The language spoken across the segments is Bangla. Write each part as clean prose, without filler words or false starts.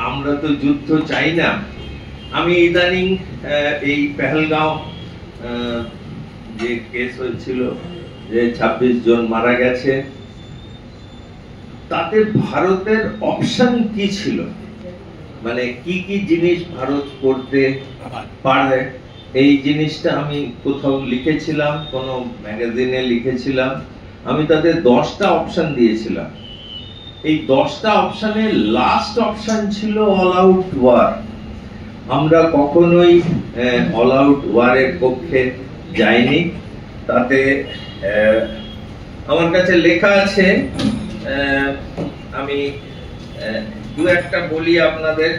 আমরা তো যুদ্ধ চাই না। আমি ইদানিং এই পেহেলগাঁও যে কেস হয়েছিল, যে 26 জন মারা গেছে, তাতে ভারতের অপশন কি ছিল, মানে কি কি জিনিস ভারত করতে পারে, এই জিনিসটা আমি কোথাও লিখেছিলাম, কোন ম্যাগাজিনে লিখেছিলাম। আমি তাদের 10টা অপশন দিয়েছিলাম। এই 10টা অপশনের লাস্ট অপশন ছিল অল আউট ওয়ার। আমরা কখনোই অল আউট ওয়ারের পক্ষে যাইনি। তাতে আমার কাছে লেখা আছে, আমি দু একটা বলি আপনাদের,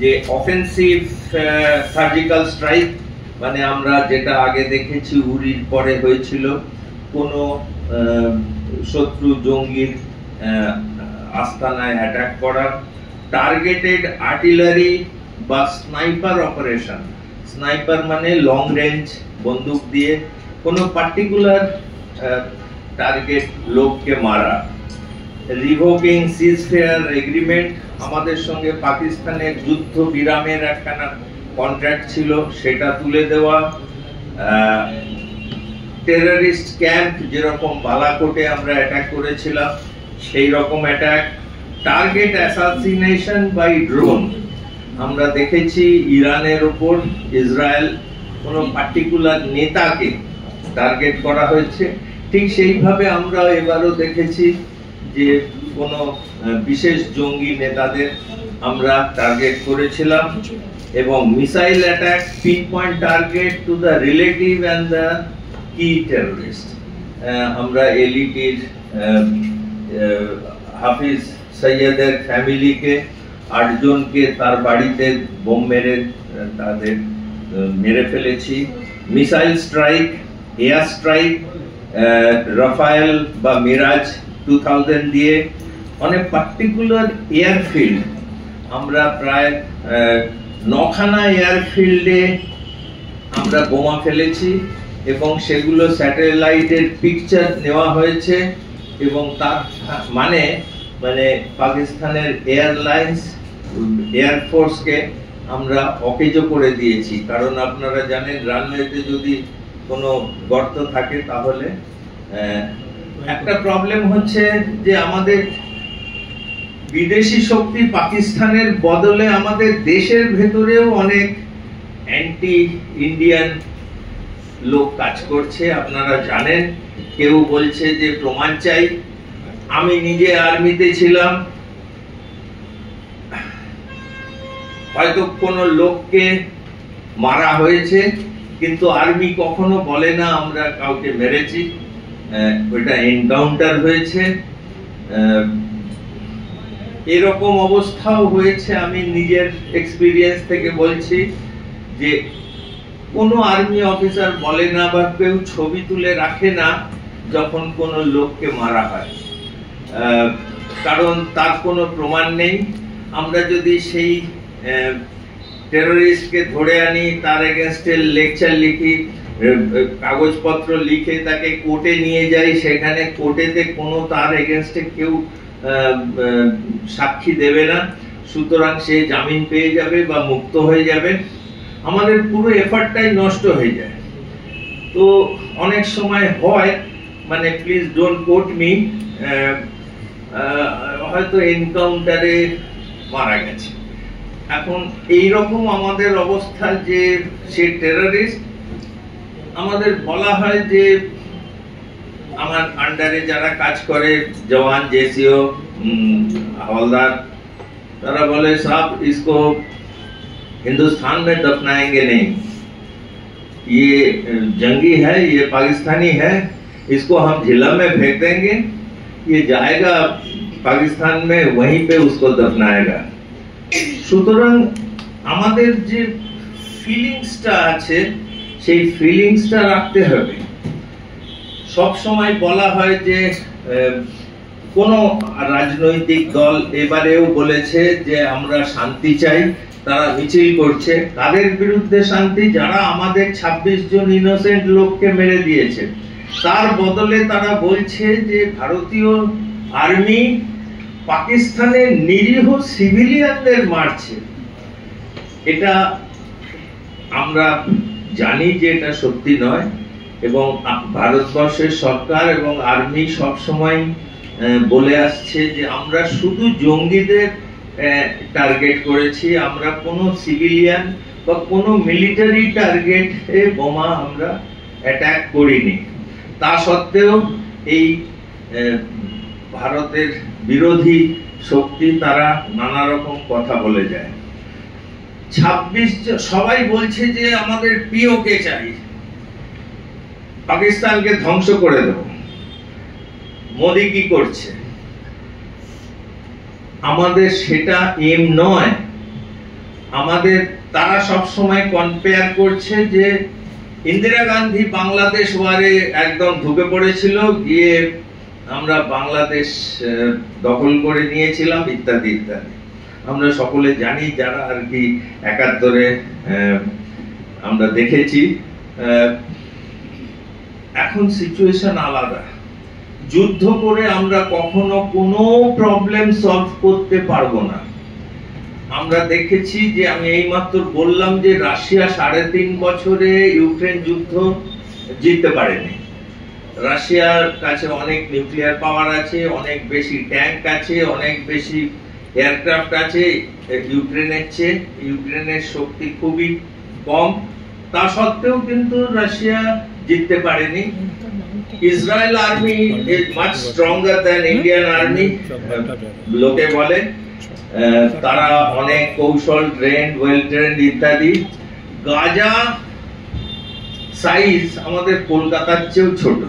যে অফেন্সিভ সার্জিক্যাল স্ট্রাইক, মানে আমরা যেটা আগে দেখেছি উরির পরে হয়েছিল, কোন শত্রু জঙ্গির আস্তানায় অ্যাটাক করা, টার্গেটেড আর্টিলারি বা স্নাইপার অপারেশন। স্নাইপার মানে লং রেঞ্জ বন্দুক দিয়ে কোনো পার্টিকুলার টার্গেট লোককে মারা। রিভোকিং সিজফেয়ার এগ্রিমেন্ট, আমাদের সঙ্গে পাকিস্তানের যুদ্ধ বিরামের একখানা কন্ট্রাক্ট ছিল, সেটা তুলে দেওয়া। টেররিস্ট ক্যাম্প, যেরকম বালাকোটে আমরা অ্যাটাক করেছিলাম সেই রকম attack. Target assassination by drone, আমরা দেখেছি ইরানের উপর ইসরায়েল কোনো পার্টিকুলার নেতাকে টার্গেট করা হয়েছে। ঠিক সেইভাবে আমরা এবারও দেখেছি যে কোনো বিশেষ জঙ্গি নেতাদের আমরা টার্গেট করেছিলাম। এবং missile attack, pin point target to the relative and the কি টেররিস্ট। আমরা এলইটির হাফিজ সৈয়দের ফ্যামিলিকে 8 জনকে তার বাড়িতে বোম মেরে তাদের মেরে ফেলেছি। Missile strike, air strike, Rafale বা মিরাজ 2000 দিয়ে অনেক পার্টিকুলার এয়ারফিল্ড, আমরা প্রায় 9খানা এয়ারফিল্ডে আমরা বোমা ফেলেছি এবং সেগুলো স্যাটেলাইটের পিকচার নেওয়া হয়েছে। এবং তার মানে পাকিস্তানের এয়ারলাইন্স, এয়ারফোর্সকে আমরা অকেজো করে দিয়েছি। কারণ আপনারা জানেন রানওয়েতে যদি কোনো গর্ত থাকে তাহলে একটা প্রবলেম হচ্ছে যে আমাদের বিদেশি শক্তি পাকিস্তানের বদলে আমাদের দেশের ভেতরেও অনেক অ্যান্টি ইন্ডিয়ান লোক কাজ করছে, আপনারা জানেন। কেউ বলছে যে প্রমাণ চাই। আমি নিজে আর্মিতে ছিলাম, হয়তো কোনো লোককে মারা হয়েছে কিন্তু আর্মি কখনো বলে না আমরা কাউকে মেরেছি, ওটা এনকাউন্টার হয়েছে। এরকম অবস্থাও হয়েছে, আমি নিজের এক্সপিরিয়েন্স থেকে বলছি, যে কোনো আর্মি অফিসার বলে না বা কেউ ছবি তুলে রাখে না যখন কোনো লোককে মারা হয়, কারণ তার কোনো প্রমাণ নেই। আমরা যদি সেই টেররিস্টকে ধরে আনি, তার এগেইনস্টে লেকচার লিখি, কাগজপত্র লিখে তাকে কোর্টে নিয়ে যাই, সেখানে কোর্টেতে কোনো তার এগেইনস্টে কেউ সাক্ষী দেবে না, সুতরাং সে জামিন পেয়ে যাবে বা মুক্ত হয়ে যাবে, আমাদের পুরো এফার্টটাই নষ্ট হয়ে যায়। তো অনেক সময় হয়, মানে প্লিজ ডোন্ট কোট মি, হয়তো এনকাউন্টারে মারা গেছে। এখন এইরকম আমাদের অবস্থা যে সে টেররিস্ট, আমাদের বলা হয় যে আমার আন্ডারে যারা কাজ করে জওয়ান, জেসিও, हवलदार, तारा बोले साहब इसको हिंदुस्तान में दफनाएंगे नहीं, ये जंगी है, ये पाकिस्तानी है, इसको हम जिला में फेंक देंगे, ये जाएगा पाकिस्तान में, वहीं पे उसको दफनाएगा। সুতরাং আমাদের যে ফিলিংসটা আছে সেই ফিলিংসটা রাখতে হবে। সব সময় বলা হয় যে কোন রাজনৈতিক দল এবারেও বলেছে যে আমরা শান্তি চাই, তারা মিছিল করছে। কাদের বিরুদ্ধে শান্তি? যারা আমাদের 26 জন ইনোসেন্ট লোককে মেরে দিয়েছে। তার বদলে তারা বলছে যে ভারতীয় আর্মি পাকিস্তানের নিরীহ সিভিলিয়ানদের মারছে। এটা আমরা জানি যে এটা সত্যি নয়, এবং ভারতবর্ষের সরকার এবং আর্মি সবসময় বলে আসছে যে আমরা শুধু জঙ্গিদের টার্গেট করেছি, আমরা কোনো সিভিলিয়ান বা কোনো মিলিটারি টার্গেটে বোমা আমরা অ্যাটাক করিনি। তা সত্ত্বেও এই ভারতের বিরোধী শক্তি তারা নানা রকম কথা বলে যায়। 26 সবাই বলছে যে আমাদের পিওকে চাই, পাকিস্তানকে ধ্বংস করে দেব। মোদি কি করছে? আমাদের সেটা এম নয়। আমাদের তারা সব সময় কম্পেয়ার করছে যে ইন্দিরা গান্ধী বাংলাদেশ ওয়ারে একদম ঢুকে পড়েছিল, গিয়ে আমরা বাংলাদেশ দখল করে নিয়েছিলাম ইত্যাদি ইত্যাদি। আমরা সকলে জানি যারা আর কি 71-এ আমরা দেখেছি। এখন সিচুয়েশন আলাদা। যুদ্ধ করে আমরা কখনো কোনো প্রবলেম সলভ করতে পারবো না। আমরা দেখেছি যে আমি এইমাত্র বললাম যে রাশিয়া 3.5 বছরে ইউক্রেন যুদ্ধ জিততে পারেনি। রাশিয়ার কাছে অনেক নিউক্লিয়ার পাওয়ার আছে, অনেক বেশি ট্যাঙ্ক আছে, অনেক বেশি এয়ারক্রাফট আছে ইউক্রেনের চেয়ে। ইউক্রেনের শক্তি খুবই কম, তা সত্ত্বেও কিন্তু রাশিয়া জিততে পারেনি। Israel army is much stronger than Indian army লোকে বলে। তারা অনেক কৌশল ট্রেন্ড, ওয়েল ট্রেন্ড ইত্যাদি। গাজা সাইজ আমাদের কলকাতার চেয়েও ছোট।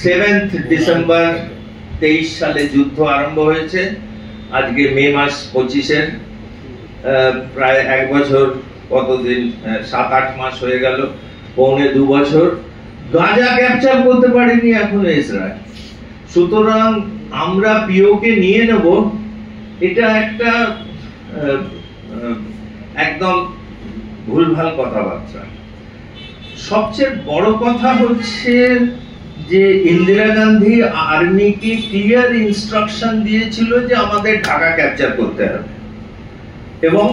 7 ডিসেম্বর 23 সালে যুদ্ধ আরম্ভ হয়েছে, আজকে মে মাস 25-এর, প্রায় 1 বছর, কতদিন 7-8 মাস হয়ে গেল, পৌনে 2 বছর। গাজা ক্যাপচার করতে পারেনি এখনো ইসরায়েল। সুতরাং আমরা পিওকে নিয়ে নেব, এটা একটা একদম ভুলভাল কথাবার্তা। সবচেয়ে বড় কথা হচ্ছে যে ইন্দিরা গান্ধী আর্মিকে ক্লিয়ার ইনস্ট্রাকশন দিয়েছিল যে আমাদের ঢাকা ক্যাপচার করতে হবে এবং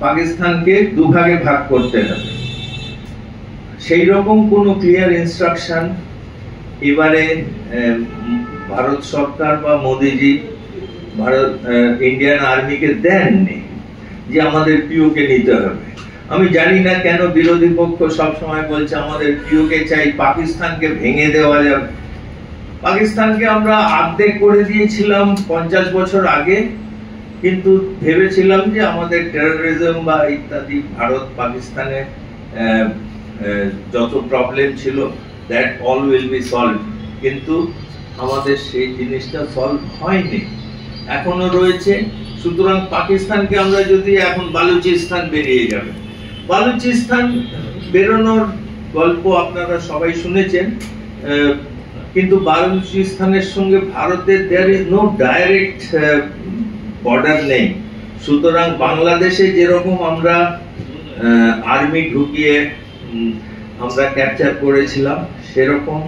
পাকিস্তানকে দুভাগে ভাগ করতে হবে। সেই রকম কোনো ক্লিয়ার ইনস্ট্রাকশন এবারে ভারত সরকার বা মোদিজি ইন্ডিয়ান আর্মিকে দেননি যে আমাদের পিওকে নিতে হবে। আমি জানি না কেন বিরোধী পক্ষ সব সময় বলছে আমাদের পিওকে চাই, পাকিস্তানকে ভেঙে দেওয়া যাবে। পাকিস্তানকে আমরা অর্ধেক করে দিয়েছিলাম 50 বছর আগে, কিন্তু ভেবেছিলাম যে আমাদের টেরোরিজম বা ইত্যাদি ভারত পাকিস্তানে যত প্রবলেম ছিল that all will be solve, কিন্তু আমাদের সেই জিনিসটা সলভ হয়নি, এখনো রয়েছে। সুতরাং পাকিস্তানকে আমরা যদি এখন বালুচিস্তান বেরিয়ে যাবে, বালুচিস্তান বেরোনোর গল্প আপনারা সবাই শুনেছেন, কিন্তু বালুচিস্তানের সঙ্গে ভারতের there is no direct border নেই। সুতরাং বাংলাদেশে যেরকম আমরা আর্মি ঢুকিয়ে আমরা ক্যাপচার করেছিলাম, সেরকম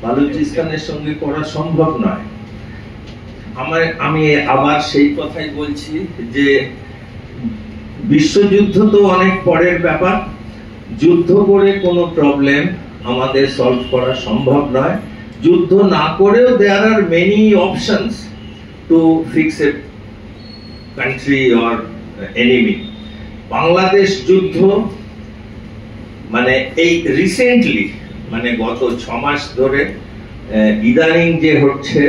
বালুচিস্তানের সঙ্গে করা সম্ভব নয়। আমি আবার সেই কথাই বলছি যে বিশ্বযুদ্ধ তো অনেক পরের ব্যাপার, যুদ্ধ করে কোনো প্রবলেম আমাদের সলভ করা সম্ভব নয়। যুদ্ধ না করেও there are many options to fix a country or enemy. Bangladesh যুদ্ধ মানে এই রিসেন্টলি, মানে গত 6 মাস ধরে ইদানিং যে হচ্ছে,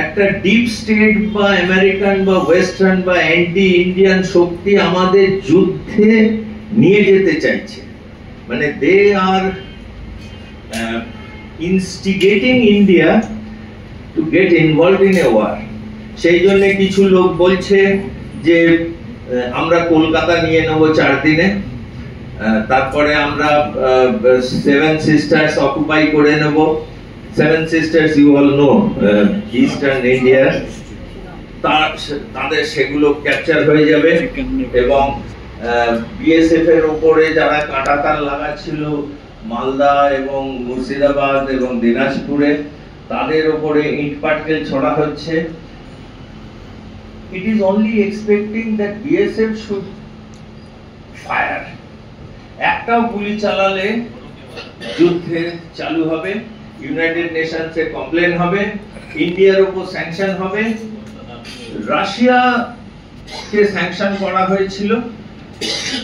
একটা ডিপ স্টেট বা আমেরিকান বা ওয়েস্টার্ন বা অ্যান্টি ইন্ডিয়ান শক্তি আমাদের যুদ্ধে নিয়ে যেতে চাইছে। মানে they are instigating India to get involved in a war. সেই জন্য কিছু লোক বলছে যে আমরা কলকাতা নিয়ে নেব 4 দিনে, তারপরে আমরা 7 সিস্টার্স অকুপাই করে নেব। 7 sisters you all know, eastern India, তাদের সেগুলো ক্যাপচার হয়ে যাবে এবং বিএসএফ এর উপরে যারা কাঁটাতার লাগাচ্ছিল মালদা এবং মুর্শিদাবাদ এবং দিনাজপুরে তাদের উপরে ইট পাটকেল ছড়া হচ্ছে। It is only expecting that BSF should fire. একটাও গুলি চালালে যুদ্ধে চালু হবে, ইউনাইটেড নেশনসে কমপ্লেন হবে, ইন্ডিয়ার উপর স্যাংশন হবে। রাশিয়াকে স্যাংশন করা হয়েছিল,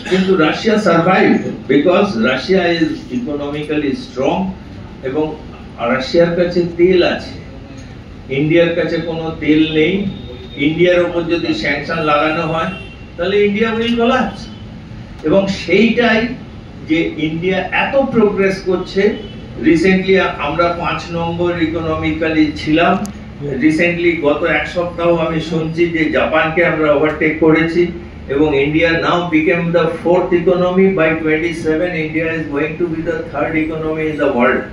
কিন্তু Russia survive because Russia is economically strong এবং রাশিয়ার কাছে তেল আছে, ইন্ডিয়ার কাছে কোনো তেল নেই। ইন্ডিয়ার উপর যদি স্যাংশন লাগানো হয় তাহলে ইন্ডিয়া উইল কোল্যাপস। এবং সেইটাই যে ইন্ডিয়া এত প্রোগ্রেস করছে। রিসেন্টলি আমরা 5 নম্বর ইকোনমিক্যালি ছিলাম, রিসেন্টলি গত এক সপ্তাহ আমি শুনছি যে জাপানকে আমরা ওভারটেক করেছি এবং India now became the 4th economy. By 27 India is going to be the 3rd economy in the world.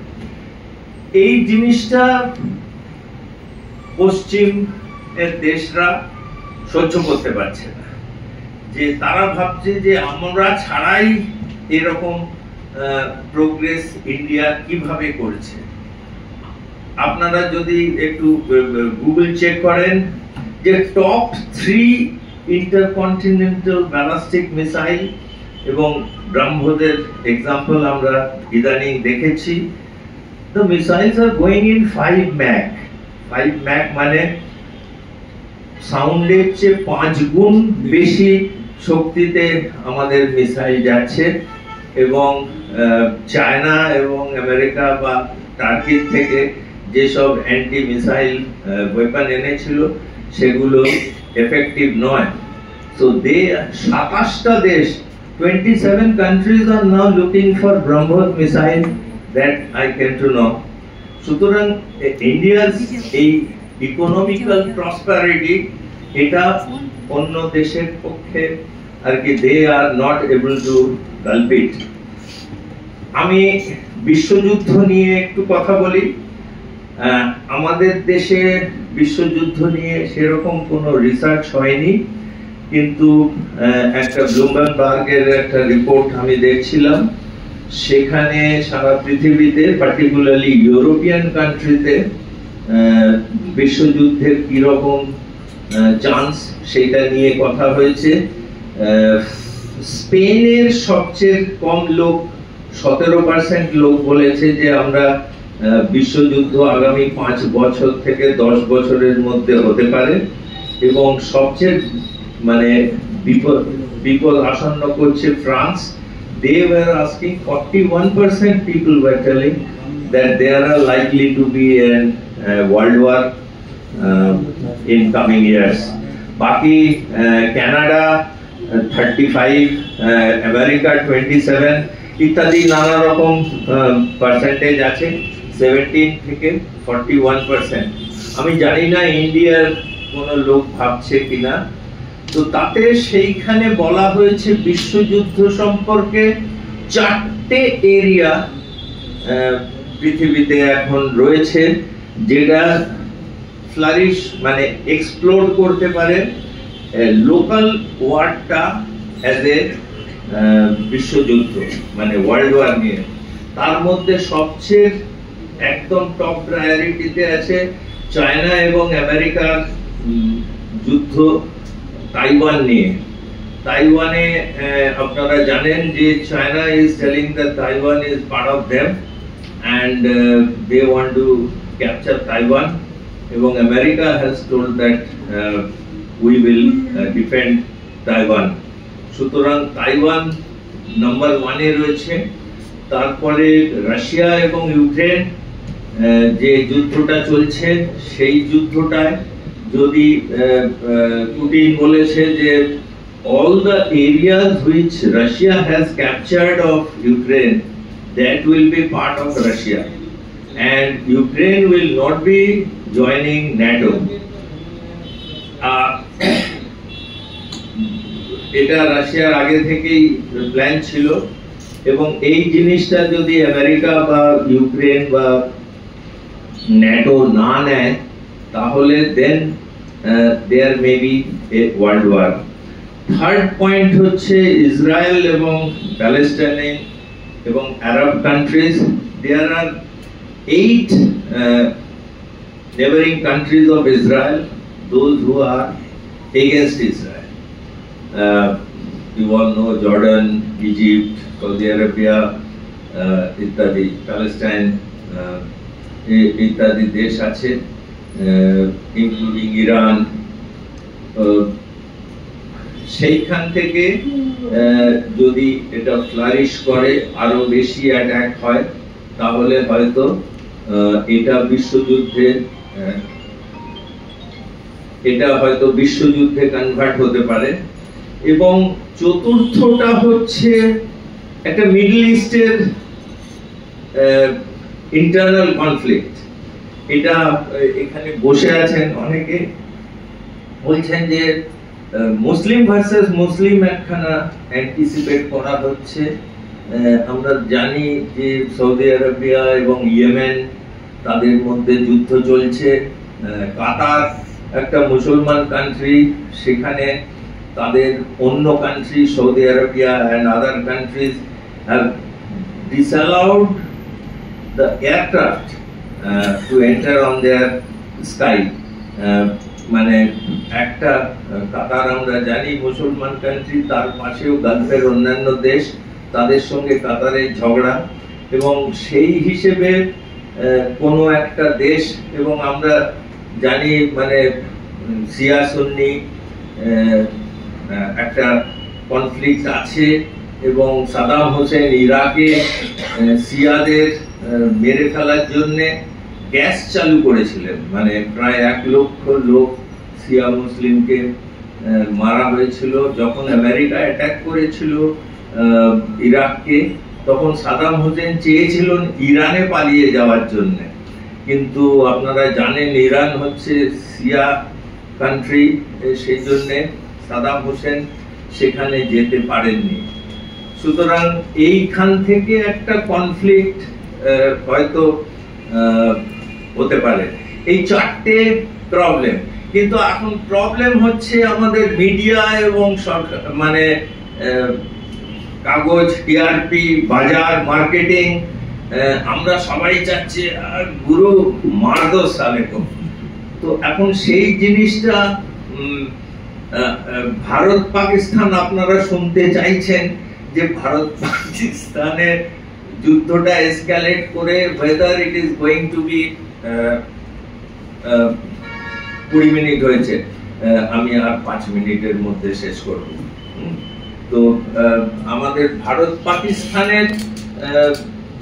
এই জিনিসটা পশ্চিম এর দেশরা সহ্য করতে পারছে না, যে তারা ভাবছে যে আমরা ছাড়াই এরকম প্রোগ্রেস ইন্ডিয়া কিভাবে করছে। আপনারা যদি একটু গুগল চেক করেন যে টপ 3 ইন্টারকন্টিনেন্টাল ব্যালিস্টিক মিসাইল এবং ব্রহ্মোসের এক্সাম্পল আমরা ইদানিং দেখেছি। The missiles are going in 5 Mach. 5 Mach মানে সাউন্ডের চেয়ে 5 গুণ বেশি শক্তিতে আমাদের মিসাইল যাচ্ছে এবং চায়না এবং আমেরিকা বা টার্কির থেকে যেসব অ্যান্টি মিসাইল ওয়েপন এনেছিল সেগুলো এফেক্টিভ নয়। সো দে 27টা দেশ 27 countries are now looking for BrahMos missile that I came to know. সুতরাং ইন্ডিয়ার এই ইকোনমিক্যাল প্রসপারিটি এটা অন্য দেশের পক্ষে আর কি দে আর নট এবল টু গালপ ইট। আমি বিশ্বযুদ্ধ নিয়ে একটু কথা বলি। আমাদের দেশে বিশ্বযুদ্ধ নিয়ে সেরকম কোনো রিসার্চ হয়নি, কিন্তু একটা ব্লুমবার্গের একটা রিপোর্ট আমি দেখছিলাম, সেখানে সারা পৃথিবীতে পার্টিকুলারলি ইউরোপিয়ান কান্ট্রিতে বিশ্বযুদ্ধের কিরকম চান্স সেটা নিয়ে কথা হয়েছে। স্পেনের সবচেয়ে কম লোক 17% লোক বলেছে যে আমরা বিশ্বযুদ্ধ আগামী 5 বছর থেকে 10 বছরের মধ্যে হতে পারে, এবং সবচেয়ে মানে বিপদ আসন্ন করছে France. They were asking 41% people were telling that there are likely to be a world war in coming years. Baki Canada 35, America 27, ইত্যাদি নানা রকম পার্সেন্টেজ আছে 17 থেকে 41%। আমি জানি না ইন্ডিয়ার কোন লোক ভাবছে কিনা। তো তাতে সেইখানে বলা হয়েছে বিশ্বযুদ্ধ সম্পর্কে 4টে এরিয়া পৃথিবীতে এখন রয়েছে যেটা ফ্লারিশ মানে এক্সপ্লোর করতে পারে লোকাল ওয়ারটা অ্যাজ এ বিশ্বযুদ্ধ মানে ওয়ার্ল্ড ওয়ার নিয়ে। তার মধ্যে সবচেয়ে একদম টপ প্রায়োরিটিতে আছে চায়না এবং আমেরিকার যুদ্ধ তাইওয়ান নিয়ে। তাইওয়ানে আপনারা জানেন যে China is telling that Taiwan is part of them and they want to capture Taiwan, এবং America has told that we will defend Taiwan. সুতরাং তাইওয়ান নাম্বার 1 এ রয়েছে। তারপরে রাশিয়া এবং ইউক্রেন যে যুদ্ধটা চলছে সেই যুদ্ধটায় যদি পুতিন বলেছে যে all the areas which Russia has captured of Ukraine that will be part of Russia and Ukraine will not be joining NATO. এটা রাশিয়ার আগে থেকেই প্ল্যান ছিল, এবং এই জিনিসটা যদি আমেরিকা বা ইউক্রেন বা ন্যাটো না নেয় তাহলে then there may be a world war. Third point হচ্ছে ইসরায়েল এবং প্যালেস্টাইনে এবং Arab countries, there are 8 neighboring countries of Israel, those who are against Israel. You all know Jordan, Egypt, Saudi Arabia, ইত্যাদি, প্যালেস্টাইন, ইত্যাদি দেশ আছে, ইনক্লুডিং ইরান। সেইখান থেকে যদি এটা ফ্লারিশ করে, আরো বেশি অ্যাটাক হয়, তাহলে হয়তো এটা বিশ্বযুদ্ধে কনভার্ট হতে পারে। এবং চতুর্থটা হচ্ছে একটা মিডল ইস্টের ইন্টারনাল কনফ্লিক্ট। এটা এখানে বসে আছেন অনেকে, বলছেন যে মুসলিম ভার্সেস মুসলিম একখানা অ্যান্টিসিপেট করা হচ্ছে। আমরা জানি যে সৌদি আরবিয়া এবং ইয়েমেন, তাদের মধ্যে যুদ্ধ চলছে। কাতার একটা মুসলমান কান্ট্রি, সেখানে তাদের অন্য country Saudi Arabia and other countries have disallowed the aircraft to enter on their sky. মানে একটা কাতার আমরা জানি মুসলমান কান্ট্রি, তার পাশেও গালফের অন্যান্য দেশ, তাদের সঙ্গে কাতারের ঝগড়া, এবং সেই হিসেবে কোনো একটা দেশ, এবং আমরা জানি মানে শিয়া সুন্নি একটা কনফ্লিক্ট আছে, এবং সাদাম হোসেন ইরাকে শিয়াদের মেরে ফেলার জন্য গ্যাস চালু করেছিলেন। মানে প্রায় 1 লক্ষ লোক শিয়া মুসলিমকে মারা হয়েছিল। যখন আমেরিকা অ্যাটাক করেছিল ইরাককে, তখন সাদাম হোসেন চেয়েছিলেন ইরানে পালিয়ে যাওয়ার জন্য, কিন্তু আপনারা জানেন ইরান হচ্ছে শিয়া কান্ট্রি, সেই জন্য সাদাম হোসেন সেখানে যেতে পারেননি। সুতরাং এইখান থেকে একটা কনফ্লিক্ট হয়তো হতে পারে। এই 4টে প্রবলেম। কিন্তু এখন প্রবলেম হচ্ছে আমাদের মিডিয়া এবং সরকার, মানে কাগজ, টিআরপি, বাজার, মার্কেটিং, আমরা সবাই চাচ্ছি গুরু মারদো সালেকো। তো এখন সেই জিনিসটা ভারত পাকিস্তান, আপনারা শুনতে চাইছেন যে ভারত পাকিস্তানের যুদ্ধটা এসকালেট করে whether it is going to be 20 minute হয়েছে, আমি আর 5 মিনিটের মধ্যে শেষ করব। তো আমাদের ভারত পাকিস্তানের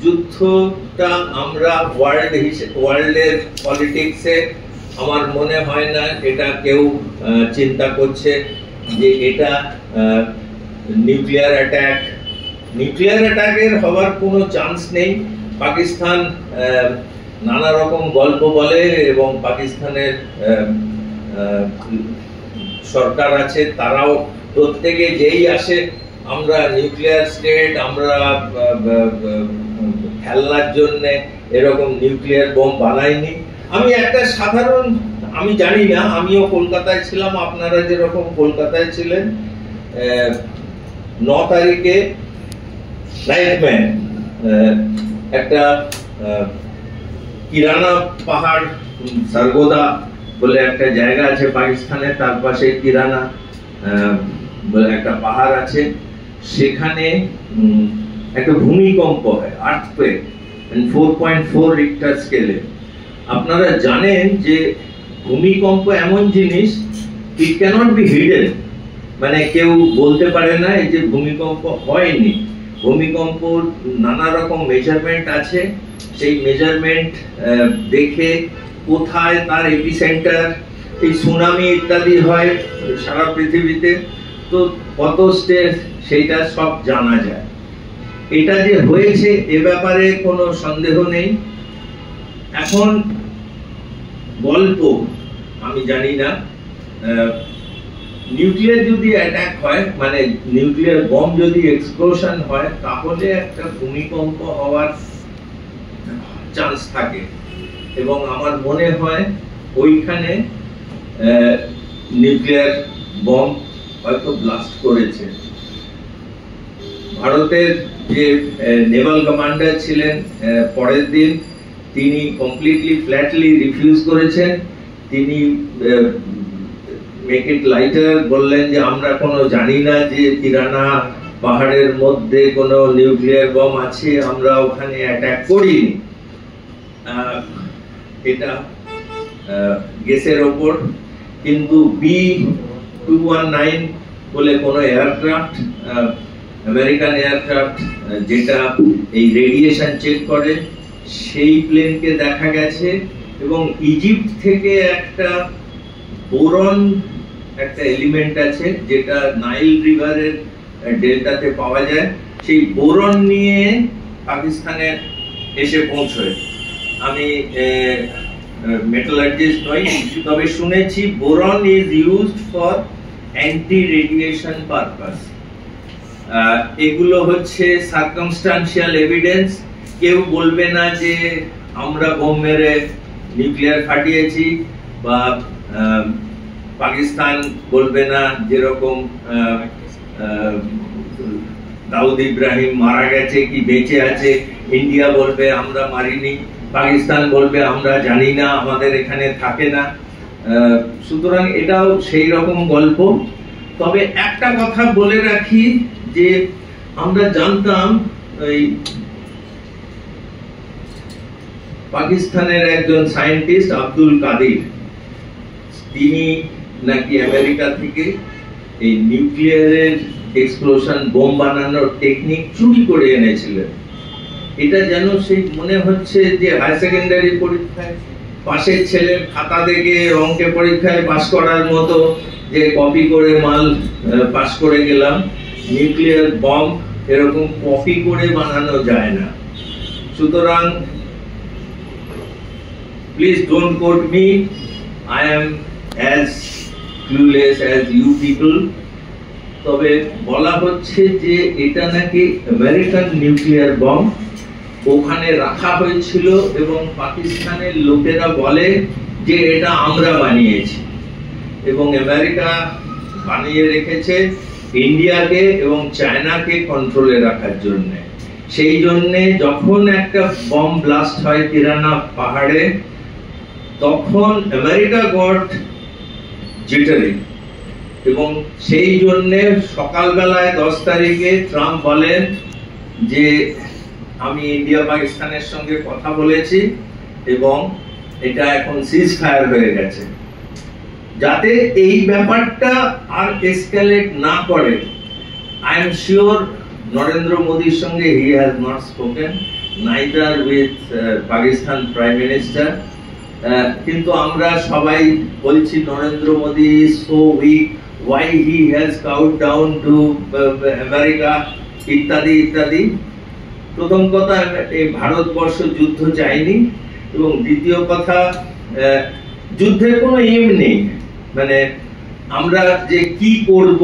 যুদ্ধটা আমরা ওয়ার্ল্ডের পলিটিক্সে আমার মনে হয় না এটা কেউ চিন্তা করছে যে এটা নিউক্লিয়ার অ্যাটাকের হওয়ার কোনো চান্স নেই। পাকিস্তান নানা রকম গল্প বলে, এবং পাকিস্তানের সরকার আছে, তারাও প্রত্যেকে যেই আসে আমরা নিউক্লিয়ার স্টেট, আমরা খেলনার জন্য এরকম নিউক্লিয়ার বোম বানাইনি। আমি একটা সাধারণ, আমি জানি না, আমিও কলকাতায় ছিলাম, আপনারা যেরকম কলকাতায় ছিলেন, 9 তারিখে নাইটম্যান একটা কিরানা পাহাড়, সরগোদা বলে একটা জায়গা আছে পাকিস্তানে, তার পাশে কিরানা বলে একটা পাহাড় আছে, সেখানে একটা ভূমিকম্প হয়, আর্থকুয়েক, 4.4 রিক্টার স্কেলে। আপনারা জানেন যে ভূমিকম্প এমন জিনিস, ইট ক্যানট বি হিডেন, মানে কেউ বলতে পারে না এই যে ভূমিকম্প হয়নি। ভূমিকম্প নানা রকম মেজারমেন্ট আছে, সেই মেজারমেন্ট দেখে কোথায় তার এপিসেন্টার, এই সুনামি ইত্যাদি হয় সারা পৃথিবীতে, তো কত স্টেজ সেইটা সব জানা যায়। এটা যে হয়েছে এ ব্যাপারে কোনো সন্দেহ নেই। এখন গল্প, আমি জানি না, নিউক্লিয়ার যদি অ্যাটাক হয়, মানে নিউক্লিয়ার বম যদি এক্সপ্লোশন হয়, তাহলে একটা ভূমিকম্প হওয়ার চান্স থাকে, এবং আমার মনে হয় ওইখানে নিউক্লিয়ার বম হয়তো ব্লাস্ট করেছে। ভারতের যে নেভাল কমান্ডার ছিলেন, পরের দিন তিনি কমপ্লিটলি ফ্ল্যাটলি রিফিউজ করেছেন। তিনি মেক ইট লাইটার বললেন যে আমরা কোনো জানি না যে তিরানা পাহাড়ের মধ্যে কোনো নিউক্লিয়ার বম আছে, আমরা ওখানে অ্যাটাক করিনি। এটা গেসের ওপর। কিন্তু B-219 বলে কোনো এয়ারক্রাফট, আমেরিকান এয়ারক্রাফট, যেটা এই রেডিয়েশন চেক করে, সেই প্লেনকে দেখা গেছে। এবং ইজিপ্ট থেকে একটা বোরন একটা এলিমেন্ট আছে যেটা নাইল রিভারের ডেল্টাতে পাওয়া যায়, সেই বোরন নিয়ে পাকিস্তানে এসে পৌঁছয়। আমি মেটালার্জিস্ট নই, তবে শুনেছি boron is used for anti radiation purpose. এগুলো হচ্ছে সার্কামস্টান্সিয়াল এভিডেন্স। কেউ বলবে না যে আমরা বোম মেরে নিউক্লিয়ার ফাটিয়েছি, বা পাকিস্তান বলবে না যেরকম দাউদ ইব্রাহিম মারা গেছে কি বেঁচে আছে, ইন্ডিয়া বলবে আমরা মারিনি, পাকিস্তান বলবে আমরা জানি না, আমাদের এখানে থাকে না। সুতরাং এটাও সেই রকম গল্প। তবে একটা কথা বলে রাখি যে আমরা জানতাম ওই পাকিস্তানের একজন সায়েন্টিস্ট আব্দুল কাদির, তিনি নাকি আমেরিকা থেকে এই নিউক্লিয়ারের এক্সপ্লোশন বোম বানানোর টেকনিক চুরি করে এনেছিলেন। এটা যেন সেই মনে হচ্ছে যে হায়ার সেকেন্ডারি পরীক্ষায় পাশের ছেলের খাতা দেখে অঙ্কে পরীক্ষায় পাস করার মতো যে কপি করে মাল পাস করে গেলাম। নিউক্লিয়ার বম এরকম কপি করে বানানো যায় না। সুতরাং please don't quote me, I am as clueless as you people. তবে বলা হচ্ছে যে এটা নাকি আমেরিকান নিউক্লিয়ার বম, ওখানে রাখা হয়েছিল এবং পাকিস্তানের লোকেরা বলে যে এটা আমরা বানিয়েছি, এবং আমেরিকা বানিয়ে রেখেছে ইন্ডিয়াকে এবং চায়নাকে কন্ট্রোলে রাখার জন্য। সেই জন্য যখন একটা বম ব্লাস্ট হয় তিরানা পাহাড়ে, তখন আমেরিকা গট জিটারি, এবং সেই জন্য সকালবেলায় 10 তারিখে ট্রাম্প বলেন যে আমি ইন্ডিয়া পাকিস্তানের সঙ্গে কথা বলেছি এবং এটা এখন সিজ ফায়ার হয়ে গেছে। যাতে এই ব্যাপারটা আর এসকেলেট না করে, আই এম শিওর নরেন্দ্র মোদির সঙ্গে he has not spoken, neither with Pakistan prime minister. কিন্তু আমরা সবাই বলছি Narendra Modi is so weak, why he has cowed down to America ইত্যাদি ইত্যাদি। প্রথম কথা, এই ভারতবর্ষ যুদ্ধ চায়নি, এবং দ্বিতীয় কথা, যুদ্ধের কোনো এম নেই। মানে আমরা যে কি করব